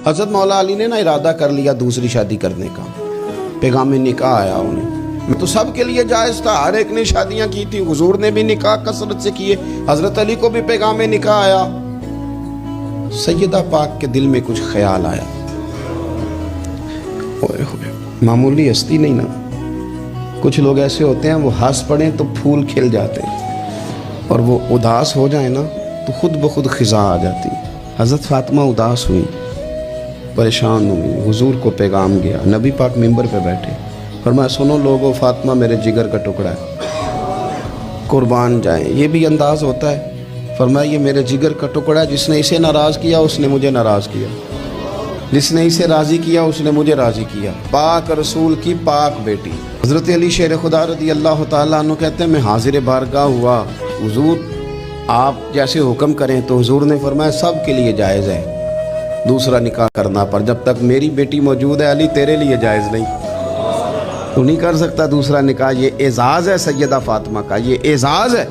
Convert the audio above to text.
हज़रत मौला अली ने ना इरादा कर लिया दूसरी शादी करने का। पैगाम निकाह आया उन्हें, तो सब के लिए जायज़ था, हर एक ने शादियां की थी। हुजूर ने भी निकाह कसरत से किए, हज़रत अली को भी पैगाम निकाह आया। सैयदा पाक के दिल में कुछ ख्याल आया, मामूली हस्ती नहीं ना, कुछ लोग ऐसे होते हैं वो हंस पड़े तो फूल खिल जाते हैं, और वो उदास हो जाए ना तो खुद ब खुद खिजा आ जाती। हज़रत फ़ातिमा उदास हुई, परेशान हुई, हुजूर को पैगाम गया। नबी पाक मिंबर पे बैठे, फरमाया सुनो लोगो, फ़ातिमा मेरे जिगर का टुकड़ा है, कुर्बान जाएं। ये भी अंदाज होता है। फरमाया ये मेरे जिगर का टुकड़ा है, जिसने इसे नाराज़ किया उसने मुझे नाराज़ किया, जिसने इसे राज़ी किया उसने मुझे राज़ी किया। पाक रसूल की पाक बेटी। हज़रत अली शेर खुदा रज़ी अल्लाह तआला अन्हु कहते हैं मैं हाजिर बारगाह हुआ, हुजूर आप जैसे हुक्म करें। तो हुजूर ने फरमाया सब के लिए जायज़ है दूसरा निकाह करना, पर जब तक मेरी बेटी मौजूद है अली तेरे लिए जायज़ नहीं, तू नहीं कर सकता दूसरा निकाह। ये एजाज़ है सैयदा फ़ातिमा का, ये एजाज़ है।